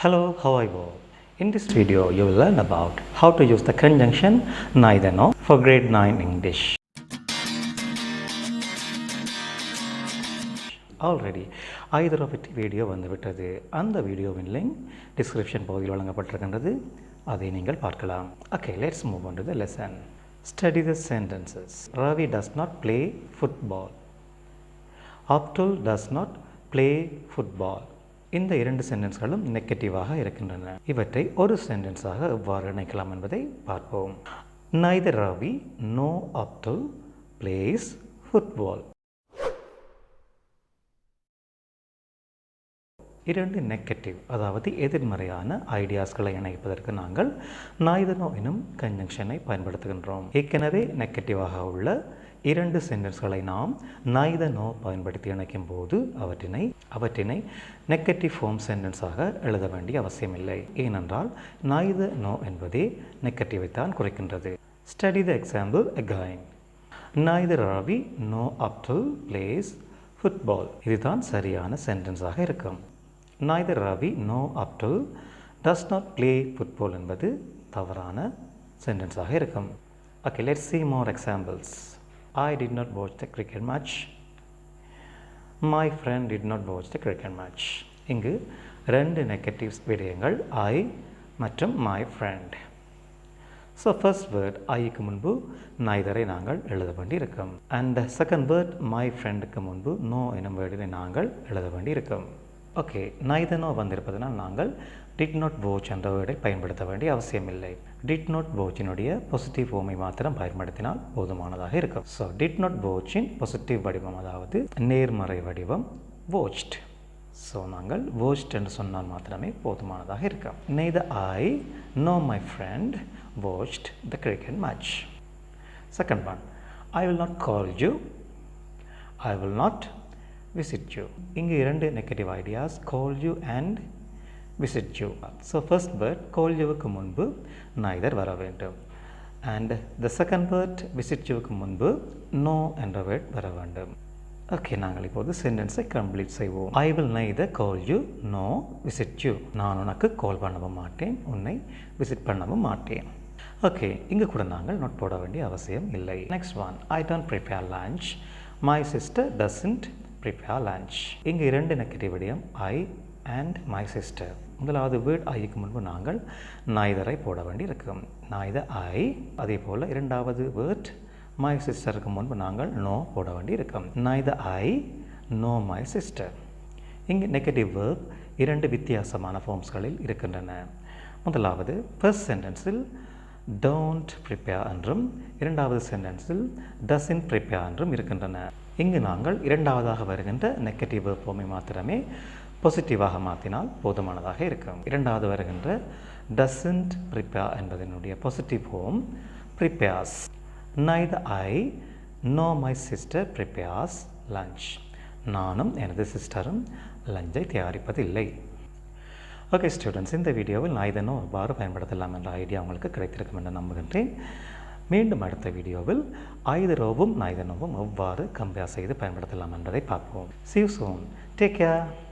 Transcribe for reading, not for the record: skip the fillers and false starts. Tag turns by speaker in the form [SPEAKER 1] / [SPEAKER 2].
[SPEAKER 1] Hello, how are you? In this video, you will learn about how to use the conjunction neither nor for grade 9 English. Already, either of it video வந்துவிட்டது. அந்த வீடியோவின் link description பகுதியில் வழங்கப்பட்டிருக்கின்றது. அதை நீங்கள் பார்க்கலாம். Okay, let's move on to the lesson. Study the sentences. Ravi does not play football. Abdul does not play football. இந்த இரண்டு சென்டென்ஸ்களும் நெகட்டிவாக இருக்கின்றன. இவற்றை ஒரு சென்டென்ஸாக எவ்வாறு இணைக்கலாம் என்பதை பார்ப்போம். Neither Ravi nor Abdul plays football. இரண்டு நெகட்டிவ், அதாவது எதிர்மறையான ஐடியாஸ்களை இணைப்பதற்கு நாங்கள் neither nor எனும் கன்ஜங்ஷனை பயன்படுத்துகின்றோம். ஏற்கனவே நெகட்டிவாக உள்ள இரண்டு சென்டென்ஸ்களை நாம் neither nor பயன்படுத்தி இணைக்கும் போது அவற்றினை நெகட்டிவ் ஃபார்ம் சென்டென்ஸாக எழுத வேண்டிய அவசியமில்லை. ஏனென்றால் neither nor என்பதே நெகட்டிவை தான் குறைக்கின்றது. Study the example again. Neither Ravi nor Abdul plays football. இதுதான் சரியான சென்டென்ஸாக இருக்கும். Neither Ravi nor Abdul does not play football என்பது தவறான சென்டென்ஸாக இருக்கும். Okay, let's see more examples. I did not watch the cricket match. My friend did not watch the cricket match. இங்கு ரெண்டு negative விடயங்கள் I மற்றும் my friend. So first word ஐக்கு முன்பு neither-ஐ நாங்கள் எழுத வேண்டி இருக்கும். And second word my friend-க்கு முன்பு no எனும் வேர்டினை நாங்கள் எழுத வேண்டி இருக்கும். ஓகே, neither nor வந்திருப்பதனால் நாங்கள் did not watch என்ற வேர்டை பயன்படுத்த வேண்டிய அவசியமில்லை. did not watch-இனுடைய பாசிட்டிவ் ஃபார்மை மாத்திரம் பயன்படுத்தினால் போதுமானதாக இருக்கும். ஸோ did not watch-இன் பாசிட்டிவ் வடிவம், அதாவது நேர்மறை வடிவம் watched. ஸோ நாங்கள் watched என்று சொன்னால் மாத்திரமே போதுமானதாக இருக்கும். Neither I nor my friend watched the cricket match. Second one, I will not call you. I will not visit you. இங்கு இரண்டு negative ideas, call you and visit you. So first word call you-க்கு முன்பு neither வர வேண்டும். And the second word visit you-க்கு முன்பு no என்ற word வர வேண்டும். Okay, நாங்கள் இப்போது சென்டென்ஸை கம்ப்ளீட் செய்வோம். I will neither call you nor visit you. நான் உனக்கு கால் பண்ணவும் மாட்டேன், உன்னை விசிட் பண்ணவும் மாட்டேன். ஓகே, இங்கு கூட நாங்கள் நோட் போட வேண்டிய அவசியம் இல்லை. Next one, I don't prepare lunch. My sister doesn't prepare lunch. இங்கு இரண்டு நெகட்டிவ் விடயம் I and my sister. முதலாவது வேர்ட் ஐக்கு முன்பு நாங்கள் neither-ஐ போட வேண்டி இருக்கும். neither I. அதே போல் இரண்டாவது வேர்ட் my sister-க்கு முன்பு நாங்கள் no போட வேண்டி இருக்கும். neither I nor my sister. இங்கு நெகட்டிவ் வேர்ப் இரண்டு வித்தியாசமான ஃபார்ம்ஸ்களில் இருக்கின்றன. முதலாவது ஃபர்ஸ்ட் சென்டென்ஸில் don't prepare என்றும் இரண்டாவது சென்டென்ஸில் doesn't prepare என்றும் இருக்கின்றன. இங்கு நாங்கள் இரண்டாவதாக வருகின்ற நெகட்டிவ் வேர்ப் ஃபார்மை மாத்திரமே பாசிட்டிவாக மாற்றினால் போதுமானதாக இருக்கும். இரண்டாவது வருகின்ற doesn't prepare என்பதனுடைய positive form prepares. Neither I nor my sister prepares lunch. நானும் எனது சிஸ்டரும் லஞ்சை தயாரிப்பதில்லை. ஓகே ஸ்டூடெண்ட்ஸ், இந்த வீடியோவில் neither nor எவ்வாறு பயன்படுத்தலாம் என்ற ஐடியா உங்களுக்கு கிடைத்திருக்கும் என்று நம்புகின்றேன். மீண்டும் அடுத்த வீடியோவில் either or-வும் neither nor-வும் எவ்வாறு கம்பேர் செய்து பயன்படுத்தலாம் என்பதை பார்ப்போம். See you soon. Take care.